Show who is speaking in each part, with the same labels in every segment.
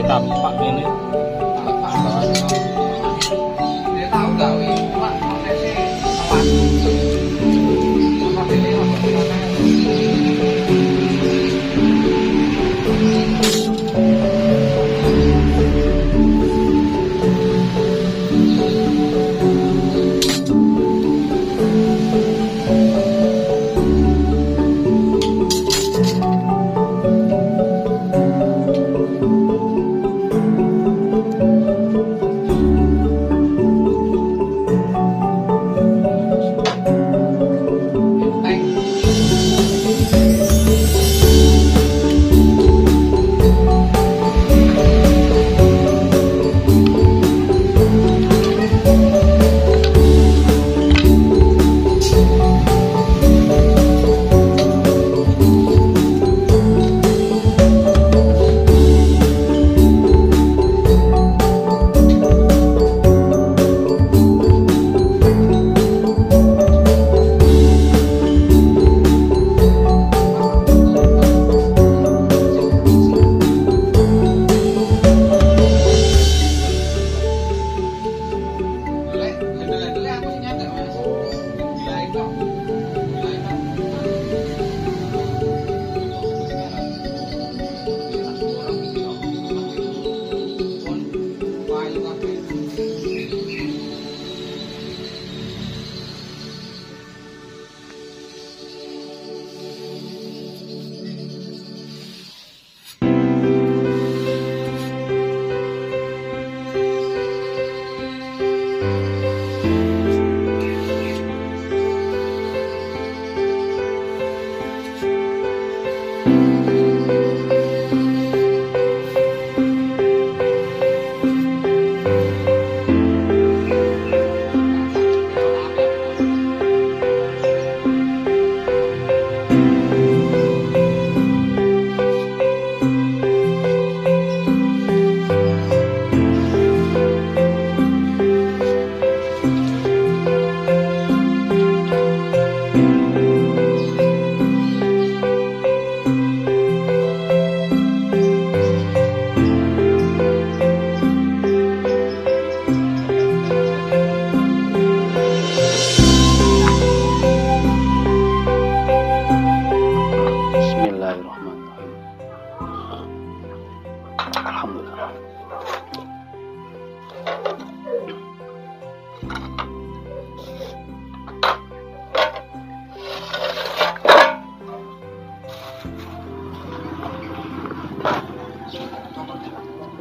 Speaker 1: Tampak ini dia tahu gawe cuma prosesnya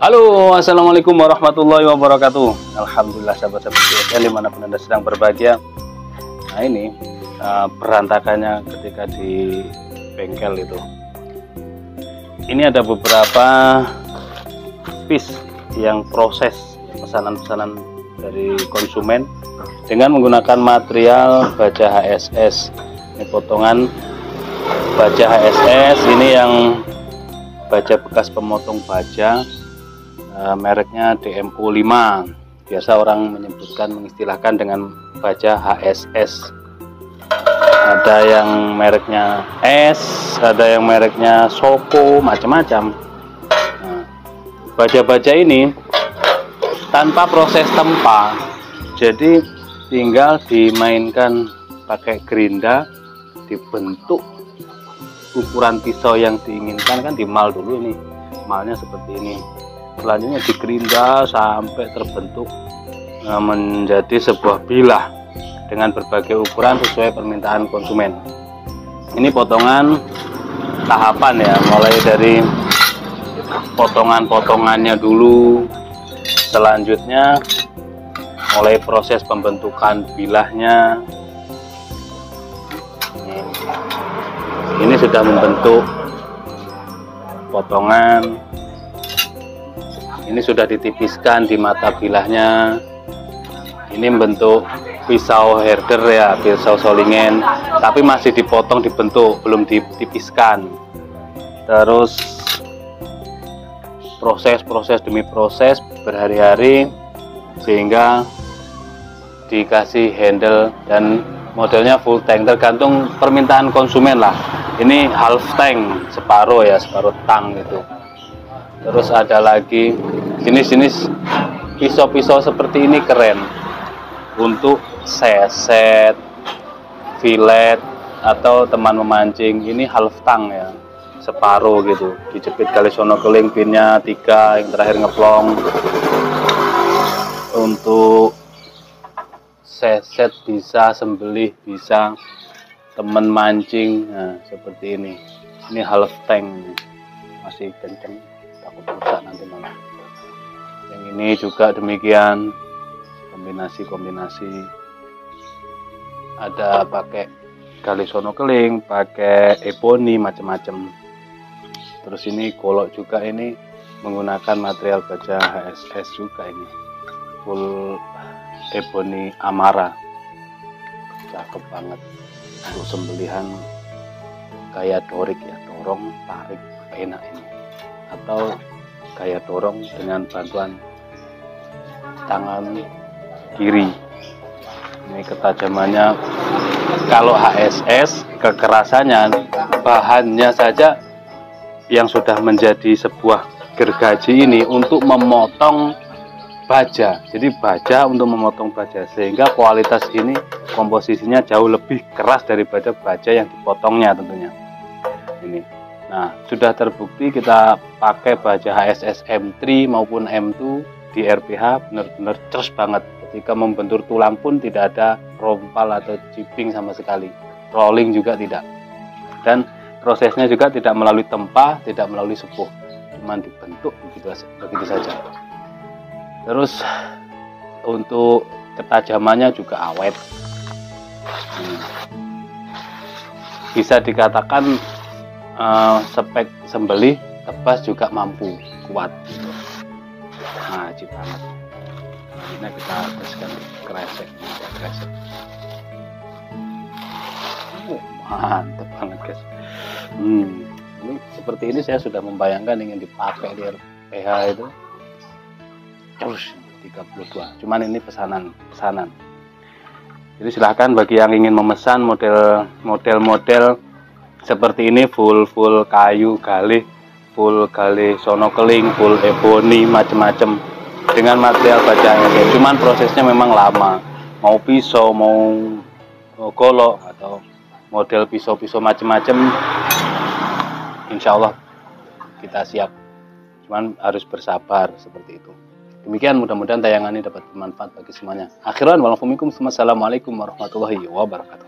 Speaker 2: Halo, assalamualaikum warahmatullahi wabarakatuh. Alhamdulillah sahabat-sahabat CSL dimanapun Anda sedang berbahagia. Nah ini berantakannya ketika di bengkel itu. Ini ada beberapa piece yang proses pesanan-pesanan dari konsumen dengan menggunakan material baja HSS. Ini potongan baja HSS, ini yang baja bekas pemotong baja, mereknya DMO 5. Biasa orang menyebutkan, mengistilahkan dengan baja HSS. Ada yang mereknya S, ada yang mereknya Soko, macam-macam. Nah, baja-baja ini tanpa proses tempa. Jadi tinggal dimainkan pakai gerinda, dibentuk ukuran pisau yang diinginkan, kan dimal dulu nih, malnya seperti ini. Selanjutnya digerinda sampai terbentuk menjadi sebuah bilah dengan berbagai ukuran sesuai permintaan konsumen. Ini potongan tahapan ya, mulai dari potongan-potongannya dulu, selanjutnya mulai proses pembentukan bilahnya. Ini sudah membentuk potongan, ini sudah ditipiskan di mata bilahnya. Ini membentuk pisau herder ya, pisau solingen, tapi masih dipotong, dibentuk, belum ditipiskan. Terus proses demi proses berhari-hari sehingga dikasih handle, dan modelnya full tank tergantung permintaan konsumen lah. Ini half tank, separuh ya, separuh tang gitu. Terus ada lagi jenis-jenis pisau-pisau seperti ini, keren untuk seset, filet, atau teman memancing. Ini half tang ya, separuh gitu, dijepit kali sono keling, pinnya 3, yang terakhir ngeplong. Untuk seset bisa, sembelih bisa, temen mancing, nah seperti ini. Ini half tank, masih kenceng, takut rusak nanti malah. Yang ini juga demikian, kombinasi ada pakai kali sono keling, pakai ebony, macam-macam. Terus ini golok juga, ini menggunakan material baja HSS juga, ini full ebony Amara, cakep banget. Untuk sembelihan kayak dorik ya, dorong tarik enak ini, atau kayak dorong dengan bantuan tangan kiri. Ini ketajamannya, kalau HSS kekerasannya, bahannya saja yang sudah menjadi sebuah gergaji ini untuk memotong baja. Jadi baja untuk memotong baja, sehingga kualitas ini komposisinya jauh lebih keras daripada baja yang dipotongnya tentunya. Ini. Nah, sudah terbukti kita pakai baja HSS M3 maupun M2 di RPH benar-benar terus banget. Ketika membentur tulang pun tidak ada rompal atau chipping sama sekali. Rolling juga tidak. Dan prosesnya juga tidak melalui tempa, tidak melalui sepuh. Cuman dibentuk begitu saja. Terus untuk ketajamannya juga awet. Bisa dikatakan spek sembelih tebas juga mampu, kuat. Nah, ajib banget. Ini kita teskan kresek. Mantap banget guys. Ini seperti ini saya sudah membayangkan ingin dipakai di RPH itu. Terus 32. Cuman ini pesanan. Jadi silahkan bagi yang ingin memesan model seperti ini, full kayu galih, full galih sono keling, full ebony, macam-macam dengan material bajanya. Cuman prosesnya memang lama. Mau pisau, mau golok, atau model pisau-pisau macam-macam, insya Allah kita siap. Cuman harus bersabar seperti itu. Demikian, mudah-mudahan tayangan ini dapat bermanfaat bagi semuanya. Akhiran, wassalamualaikum warahmatullahi wabarakatuh.